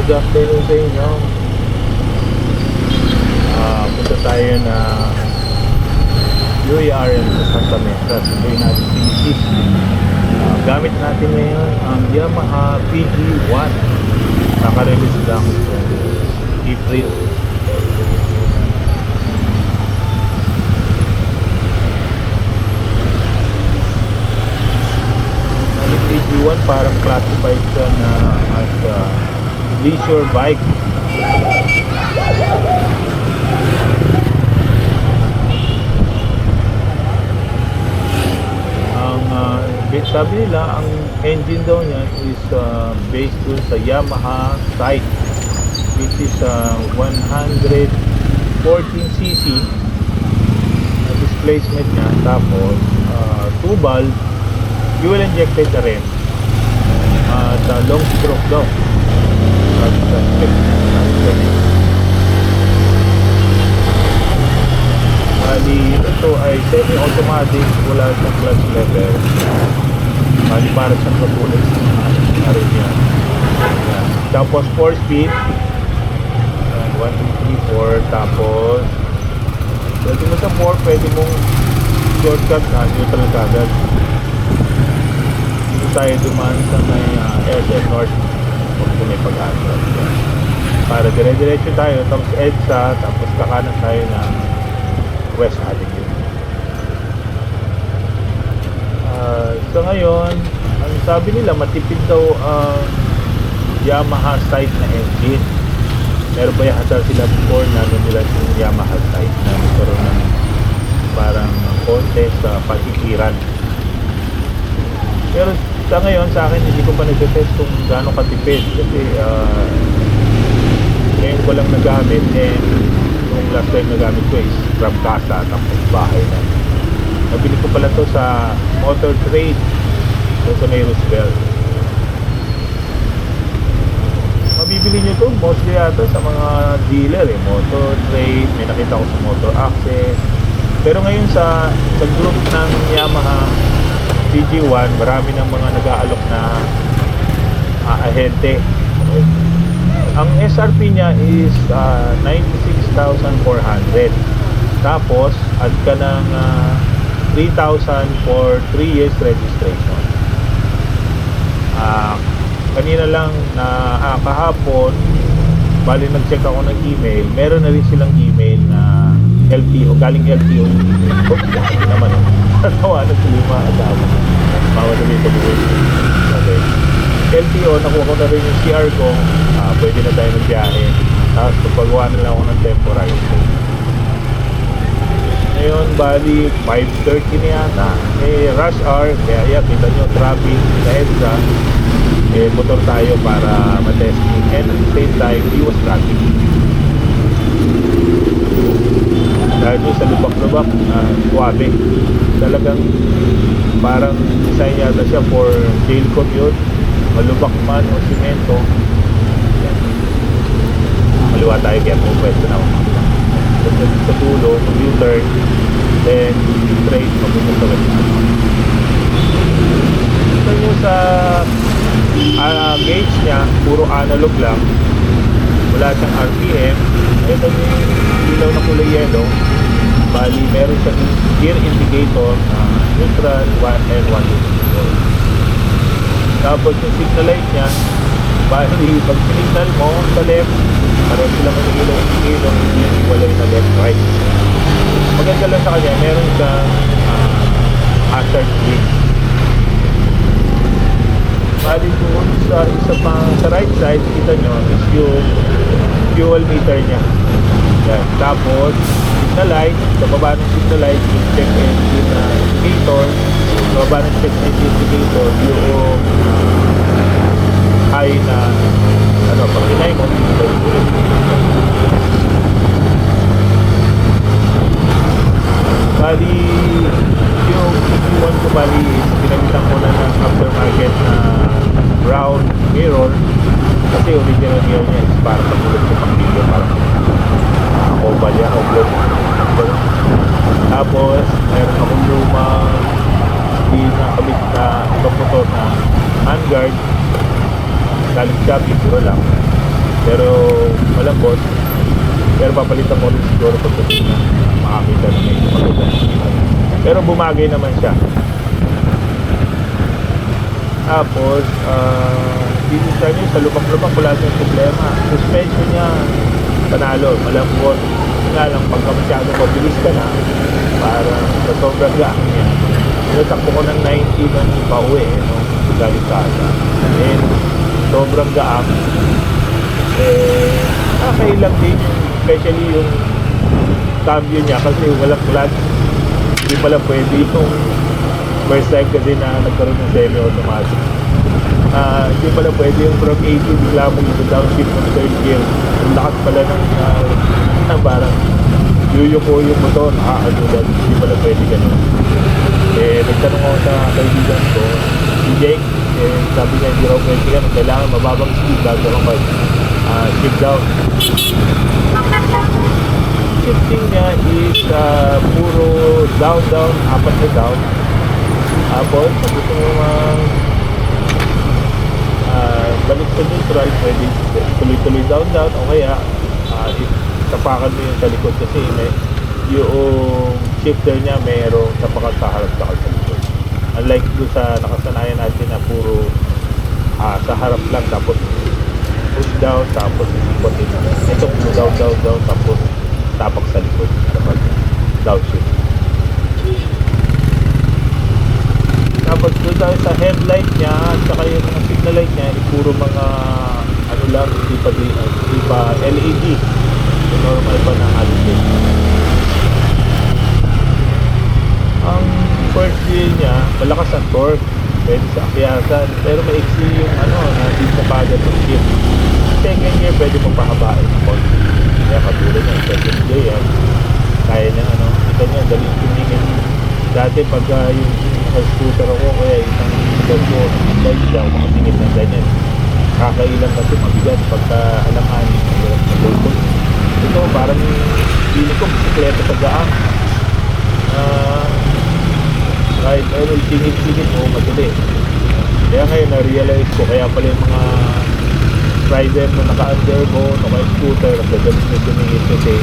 Good afternoon sa inyo. Punta tayo na UARM sa Santa Mesa. Sunduin natin si Mrs. Gamit natin ngayon ang Yamaha PG1. Naka-release lang ito April. Ang PG1 parang classified siya na as leisure bike. Sabi nila ang engine daw niya is based dun sa Yamaha Sight, which is 114cc displacement niya, tapos 2 valve fuel injected na rin at long stroke daw. Bali ito ay semi-automatic, wala siyang clutch lever. Bali para siyang katulad sa rin yan. Tapos 4 speed 1, 2, 3, 4. Tapos pwede mo sa 4, pwede mong shortcut na neutral kagad. Dito tayo dumaan sa may SM North kung may pag-asa. Para dire-diretso tayo, tapos EDSA, tapos kakanan tayo ng West Avenue. So ngayon, ang sabi nila matipid daw ang Yamaha Sight na engine. Meron ba yata sila before na nila yung Yamaha Sight na nagkaroon ng parang contest sa pagkikiran. Pero sa ngayon, sa akin hindi ko pa nag-test kung gaano katipid kasi ngayon ko lang nagamit, and yung last time nagamit ko is from casa, tapos bahay na. Nabili ko pala to sa Motor Trade doon sa may Roosevelt. Mabibili nyo to mostly yata sa mga dealer Motor Trade, may nakita ko sa Motor Access. Pero ngayon sa group ng Yamaha PG1, marami ng mga nag-aalok na ahente. Ang SRP niya is 96,400. Tapos add ka ng 3,000 for 3 years registration. Kanina lang na kahapon, bali nag-check ako ng email, meron na rin silang email na LTO, galing LTO yung email. Hindi naman natawa na sila yung mga asawa. Bawal na dito buhay. Okay. LTO, nakuha ko na rin yung CR ko, pwede na tayo magbiyahe. Tapos pagpagawa na lang ako ng temporary. Ngayon, bali 5:30 na yata. Rush hour, kaya yan, kita nyo, traffic sa EDSA. Motor tayo para matesting, and at the same time, iwas traffic. Dahil doon sa lubak-lubak, suwabe. Talagang parang design yata siya for jail commute. Malubak man o simento. Yan. Maliwa tayo, kaya kung pwesto na ako. Sa dulo, U-turn, then straight, mapunta sa west. Ito nyo sa gauge niya, puro analog lang. Wala siyang RPM. Ito yung ilaw na kulay yellow. Bali, meron siyang gear indicator na neutral, 1 and 1. Tapos yung signal light niya, bali pag signal mo sa left, parang sila may ilaw indicator, yung iwalay na left, right. Maganda lang sa kanya, meron siyang hazard switch. Bali doon sa isa pang sa right side, kita nyo is yung fuel meter niya. Yan. Tapos signal light, sa baba ng signal light, yung check engine indicator. Sa baba ng check engine indicator, yung high na pag hinay ko, bali yung iwan ko, bali pinamitan ko na ng aftermarket na brown mirror kasi original mirror niya is para pagulog sa pang-video, parang oval yan, oblong. Tapos meron akong lumang hindi nakabit na motor na handguard, galing Shopee, puro lang. Pero malambot. Pero papalitan mo rin siguro pagdating na makakita na may maganda. Pero bumagay naman siya. Tapos, dito sa inyo, sa lubak-lubak wala siyang problema. Suspension niya, panalo, malambot. Nga lang, pagka masyado mabilis ka na, parang sa sobrang gaan niya. Natakbo ko ng 90 nung pauwi, nung galing casa. And sobrang gaan. Okay lang din, especially yung cambio niya kasi walang clutch. Hindi pala pwede yung first time kasi na nagkaroon ng semi-automatic. Hindi pala pwede yung from 80 bigla mong downshift ng third gear. Ang lakas pala ng parang yuyuko yung motor, nakakagulat. Hindi pala pwede ganun. Nagtanong ako sa kaibigan ko, si Jake, sabi niya hindi raw pwede ganun. Kailangan mababang speed bago ako mag-shift down. Shifting niya is puro down, apat na down. Tapos, kung gusto mo balik sa neutral, pwede tuloy-tuloy down, o kaya tapakan mo yung sa likod kasi yung shifter niya mayroong tapakan sa harap sa likod. Unlike doon sa nakasanayan natin na puro sa harap lang, tapos push down, tapos ikot. Ito puro down, tapos tapak sa likod kapag downshift. Tapos doon tayo sa headlight niya at saka yung mga signal light niya, puro mga ano lang, hindi pa LED, yung normal pa na halogen. Ang first gear niya, malakas ang torque, pwede sa akyasan, pero maiksi yung na dito kagad ng shift. Second gear, pwede mong pahabain ng konti. Kaya katulad ng second gear yan, kaya niya kita niya, daling tumingin. Dati pag yung scooter ako, kaya isang ko, like siya, makatingin ng ganyan. Kakailan kasi mabigat pagka alangan, hirap na bulbol. Ito, parang feeling ko, bisikleta sa gaan. Kahit singit-singit mo, madali. Kaya ngayon, na-realize ko, kaya pala yung mga rider na naka-undergo, naka-scooter, nagdadalit na sumingit kasi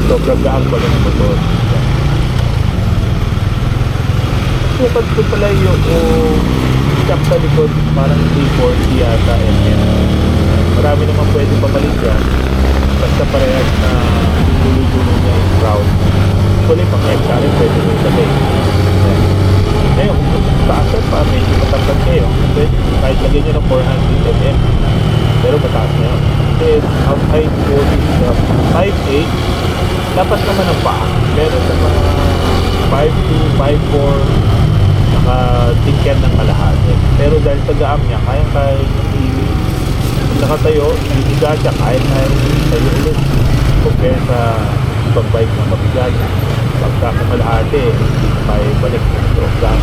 sobrang gaan pala ng motor. Sukat ko pala yung shock sa likod, parang 340 yata mm. Marami naman pwede pamalit yan, basta parehas na dulo-dulo niya yung round. Kulay pang extra rin pwede mo isabay. Ngayon, kung taasan pa, medyo matangkad kayo, pwede kahit lagyan nyo ng 400 mm, pero mataas na yun. Kasi ang height ko is 5'8", dapat naman ang paa, pero sa mga 5'2", 5'4", naka-tikyan ng kalahati. Pero dahil sa gaam niya, kaya kung nakatayo, ibiga siya, kaya tayo ulit. Compare sa ibang bike na mabigat, pagka kumalahati, kaya balik ng stroke down.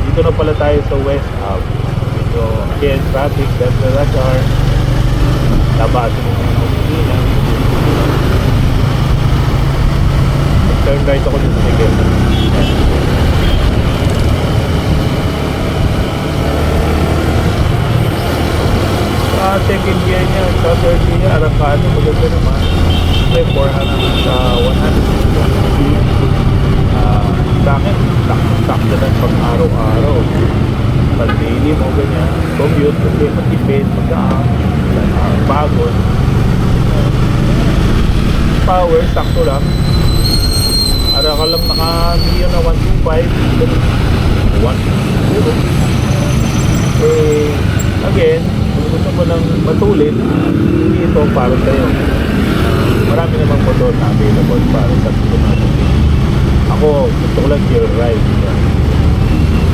Dito na pala tayo sa West Ave. So, again, traffic, that's the rush hour. Tabasin mo ng opisina. Turn right ako dito sa Miguel. Second gear niya, sa third gear niya, arangkado, maganda naman. May 400 sa 100 sa akin, takto na pang araw-araw. Pag daily mo ganyan, commute, kasi matipid, mag-aang, pagod. Power, sakto lang. Ara ka lang naka-niyo na 125, 1 again, kung gusto mo ng matulid, hindi ito para sa'yo. Marami namang motor na available para sa automatic. Ako, gusto ko lang gear ride.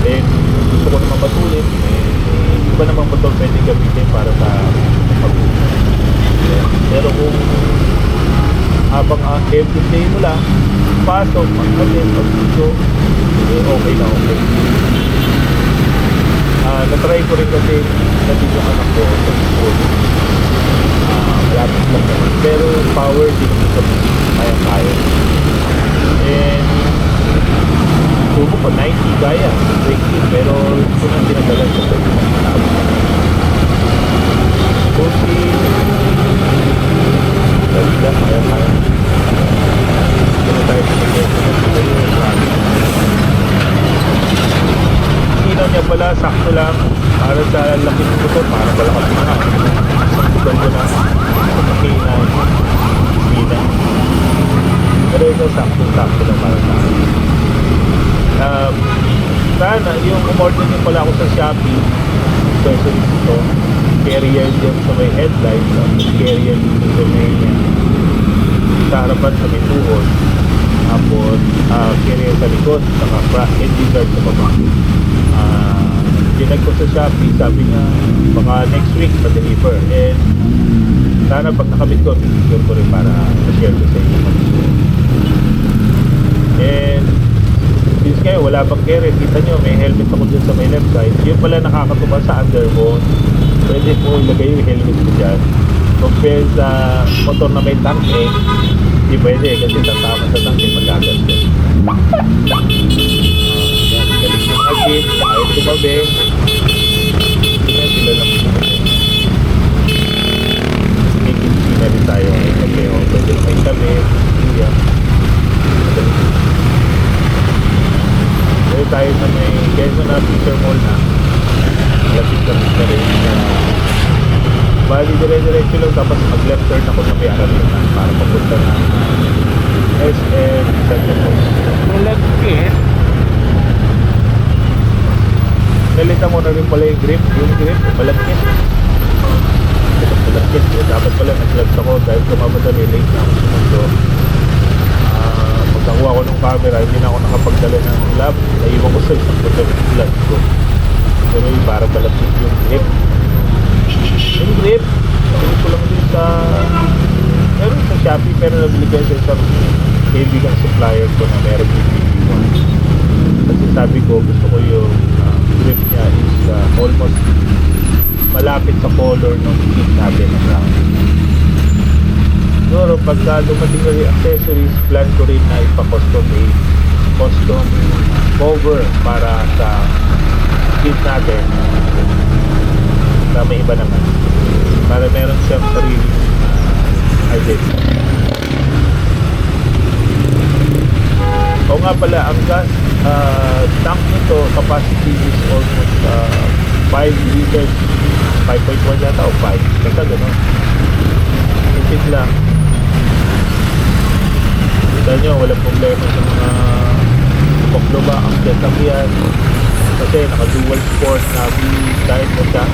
Then, gusto ko naman matulid, iba namang motor pwede gamitin para sa pag-uwi. Pero kung habang everyday mo lang, pasok, magpalit, pag-video, okay na okay. Na-try ko rin kasi natin yung anak ko sa school. Malapit lang naman. Pero power din ito, kaya-kaya. And tubo ko 90 kaya, 20, pero ito nang tinagalan sa 30. Pusi. Dali lang, kaya. Hindi tayo Sino niya pala, sakto lang. Para sa laki ng motor, para balakas na nga. Sakto ko na. Makina. Sina. Pero ito, sakto lang para sa akin. Sana, yung umorder niyo pala ako sa Shopee, accessories ito, carrier dyan sa may headlight, carrier dito sa may sa harapan sa may tuhod, tapos carrier sa likod, saka engine guard sa baba. Dinag ko sa Shopee, sabi niya baka next week ma-deliver, and sana pag nakamit ko, picture ko rin para ma-share ko sa inyo. And since kayo wala pang carrier, kita nyo may helmet ako dyan sa may left side, yun pala nakakatuwa sa underbone. Pwede po ilagay yung helmet ko dyan. Compare sa motor na may tank, hindi pwede kasi tatama sa tank magagat ko. Yan, galing yung agit, kahit tumabi. Sila lang may kinsi na rin tayo kasi pwede may tabi, yan. Pwede tayo na may Quezon na Picture Mall na lapit-lapit na rin. Bali dire-diretso lang, tapos mag-left turn ako na may Araneta para papunta na SM Central. Malagkit. Nalita mo na rin pala yung grip. Malagkit. Malagkit. Dapat pala nag-gloves ako dahil kumamadali, late na ako sumundo. Pagkakuha ko ng camera, hindi na ako nakapagdala ng lab. Naiwan ko sa isang gloves ko. Pero yung para malagkit yung grip. Yung grip, nabili ko lang din sa meron sa Shopee, pero nabili ko sa isang kaibigang supplier ko na meron yung BB1. Kasi sabi ko, gusto ko yung grip niya is almost malapit sa color ng kit natin na brown. Siguro pagka dumating na yung accessories, plan ko rin na ipa-custom cover para sa kit natin na may iba naman, para meron siyang sariling identity. O nga pala, ang gas tank nito capacity is almost 5 liters, 5.1 yata o 5, basta gano'n. Isip lang, kita nyo walang problema sa mga pokloba. Ang setup yan kasi naka dual sport nabi dahil mo siya.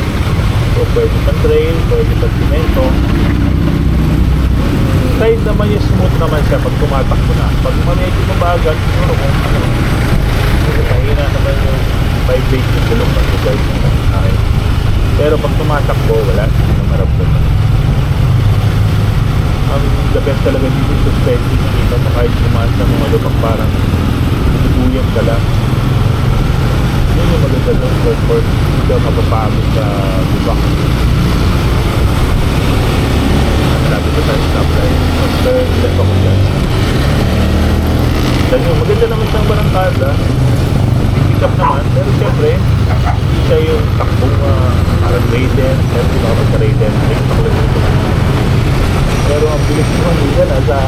So, pwede pang trail, pwede pang simento. Kahit naman yung smooth naman siya pag tumatakbo na. Pag medyo mabagal, siguro kung ano, mahina naman yung vibrate yung gulong pag guide naman. Okay. Pero pag tumatakbo, wala. Hindi na maramdaman. Ang the best talaga dito yung suspension. Nakita mo kahit kumasa ng mga lumang parang bubuyang ka lang. Yun yung maganda ng comfort. Hindi ka mapapagod sa bubak. Sabi ko tayo stoplight. Turn left ako dyan. Dahil yung maganda naman siyang barangkada. Pick up naman. Pero syempre, hindi siya yung takbong parang Raiden. Pero di ba kapag sa Raiden, may takbo dito. Pero ang bilis mo hindi yan sa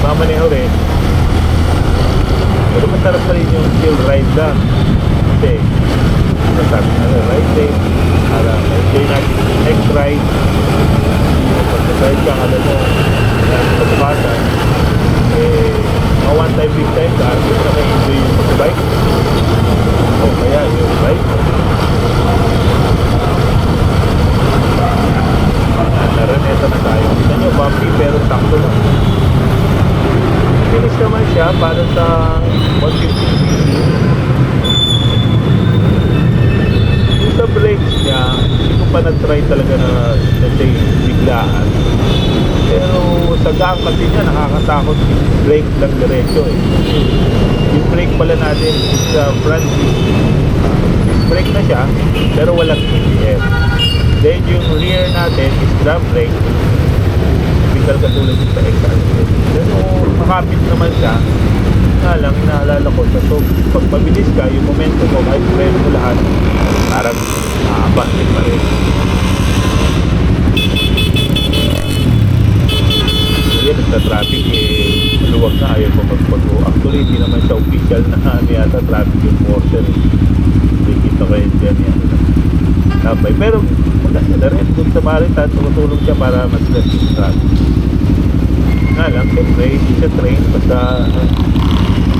mamaneho rin. Pero masarap pa rin yung chill ride lang. Kasi masabi na ride day para ma-enjoy natin yung next ride. Pag-ride ka alam mo pagkabasan one time big time ka gusto na ma-enjoy yung pag-bike o kaya yung ride Araneta na tayo. Kita nyo bumpy pero sakto lang. Finish naman siya para sa 150cc. Yung sa brakes niya, hindi ko pa na-try talaga na let's say biglaan. Pero sa gang kasi niya nakakatakot yung brake lang diretso Yung brake pala natin is front brake na siya pero walang ABS. Then yung rear natin is drum brake. Typical katulad yung sa XR. Pero makapit naman siya. Nga lang, inaalala ko siya. So, pag mabilis ka, yung momentum mo, kahit preno mo lahat, parang bakit pa rin. sa traffic maluwag na, ayaw ko magpag-go. Actually hindi naman siya official na yata traffic enforcer hindi kita ko yun dyan yan tapay, pero maganda na rin dun sa Maritan, tumutulong siya para mas-less yung traffic nga lang, siyempre hindi siya train basta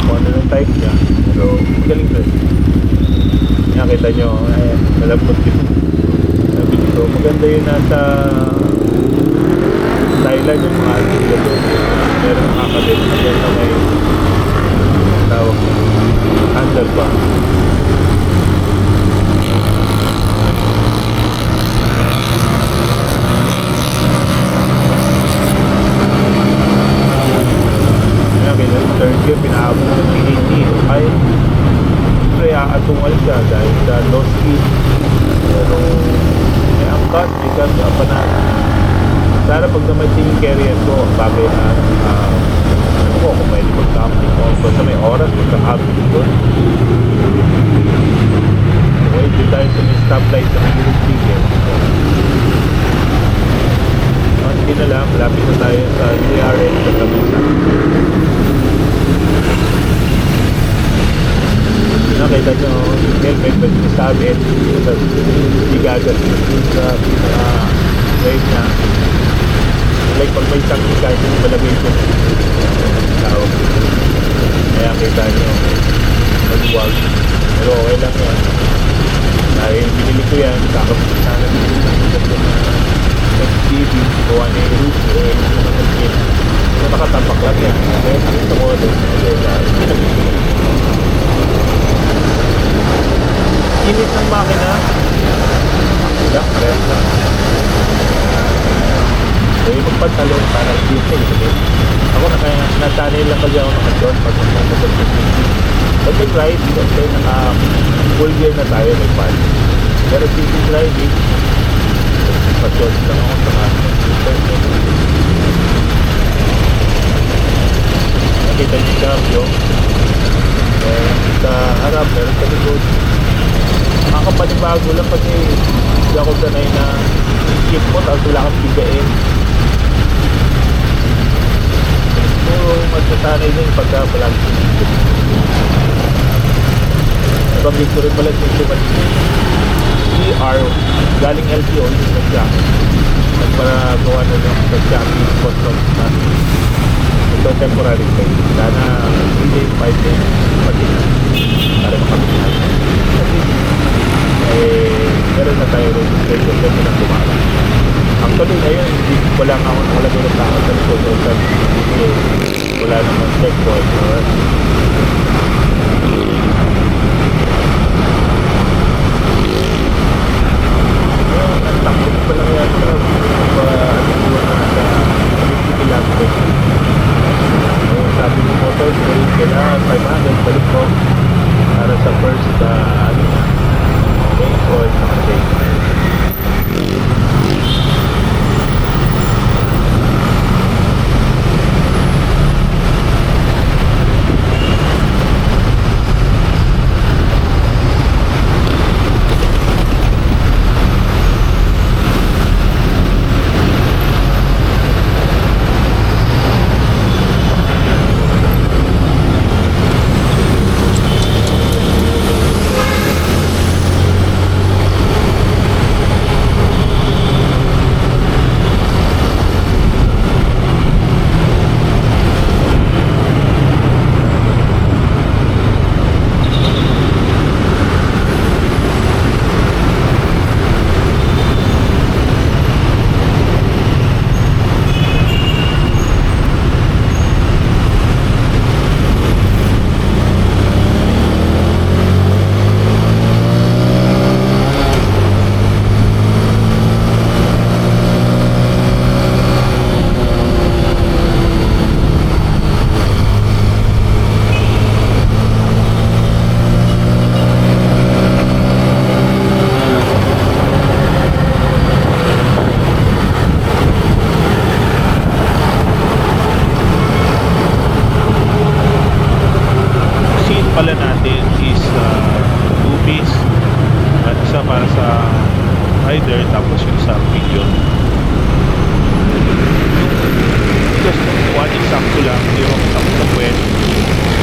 kung ano ng type niya, pero magaling rin nakita nyo, malapot din sabi nito, maganda yun nasa Thailand yung mga artista doon meron nakakabit na yan na may tawag handle ba kaya third gear pinahabol ng PAT ay siyempre aatungal siya dahil sa low speed pero may angkat may ganda pa na sana pag naman yung carrier ko bagay na ano ko kung may pag-camping o basta may oras pagka-camping doon okay dito tayo sa may stoplight sa may ticket hindi na lang malapit na tayo sa CRN sa Tabusa nakita nyo yung helmet pag sinasabit hindi gagal sa rate na like pag may sakit kahit yung malagay ko tao kaya kita nyo nagwag pero okay lang yan dahil binili ko yan kakapit sana FTV gawa na yung root so nakatapak lang yan kaya nakita ko doon init ng makina yak presa so yung magpantalon para hindi siya ako nasanay lang kasi ako nakadyon pag may ride kasi naka full gear na tayo may pan pero city driving pa-short lang ako sa nakita niyo siya yung sa harap meron sa likod makakapanibago lang kasi hindi ako sanay na skip mo tapos wala kang bigain so magsasanay din pagka palang nababig ko rin pala sa CR galing LTO yung nagjack nagparagawa na lang sa jack yung custom na ito temporary stay sana 3 days 5 days pag-inan para makapit kasi meron na tayo registration kasi lang kumara actually ngayon wala nga ako nakalagay ng tao sa likod kasi wala naman checkpoint takot pa lang yan sa kilometers sabi ng motor balik ka na 500 balik ko para sa first day or second day pala natin is 2 piece at isa para sa rider tapos yung sa video because one eksakto lang yung ako sa puwet.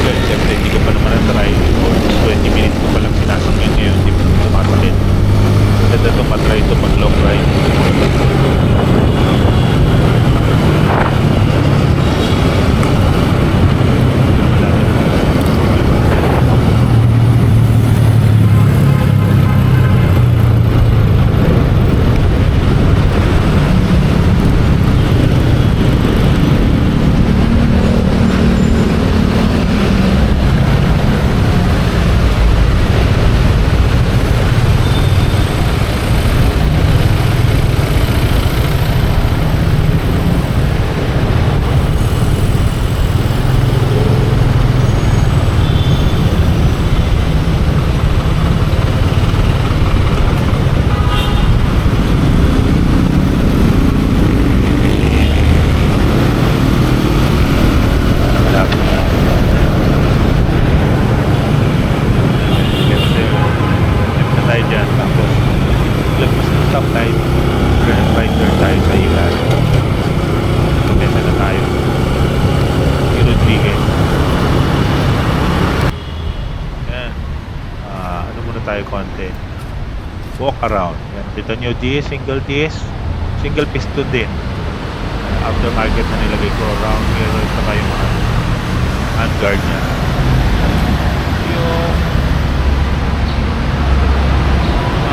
Well, siyempre hindi ko pa naman na-try. Almost 20 minutes ko palang sinasakyan ngayon, hindi pa sumasakit. Ganda itong matry ito pag long ride. Konti walk around. Yan, kita nyo single piston din, aftermarket na nilagay ko, round mirror saka yung mga handguard nya, yung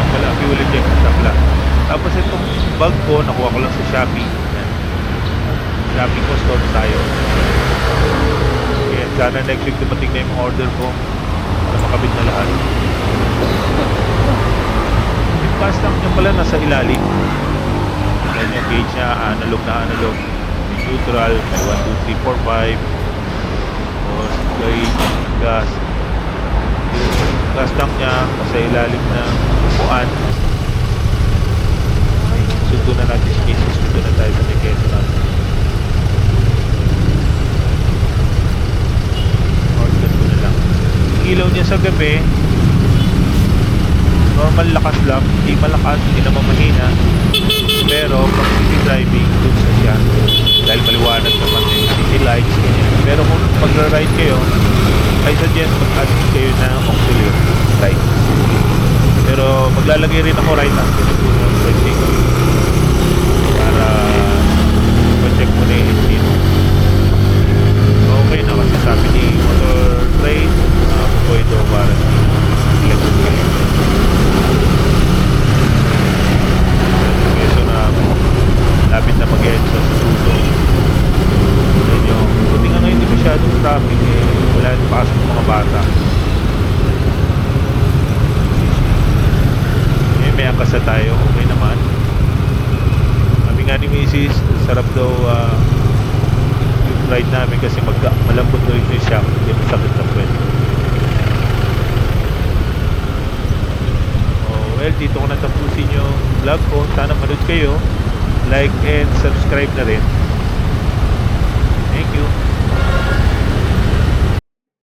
pala fuel injection tabla. Tapos itong bag ko nakuha ko lang sa Shopee. Yan, Shopee ko, store tayo. Yan, sana next week dumating na yung mga order ko na makabit na lahat. Yung gas tank nyo pala nasa ilalim. Yan yung gauge nya, analog na analog. May neutral, may 1, 2, 3, 4, 5. Tapos gauge, gas. Yung gas tank nya nasa ilalim ng upuan. Sundo na natin si Jesus. Sundo na tayo sa Nekeso natin. Order ko na lang. Ilaw niya sa gabi, normal lakas lang, hindi malakas, hindi naman mahina. Pero pag city driving, doon sa siya, dahil maliwanag naman yung city lights, ganyan. Pero kung pag-ride kayo, I suggest mag-add kayo na auxiliary light. Pero maglalagay rin ako right after ng setting para ma-check mo na yung engine. Okay na kasi sabi ni Motor Trade, pwede o warranty electric kayo. So na lapit na mag-end sa suso. Then yung buti nga ngayon hindi masyadong traffic, wala yung pasok ng mga bata. May angkas na tayo, okay naman. Sabi nga ni Mrs. sarap daw yung ride namin kasi malambot daw yung shock, hindi masakit na pwede. Well, dito ko natapusin yung vlog ko. Sana manood kayo, like and subscribe na rin. Thank you.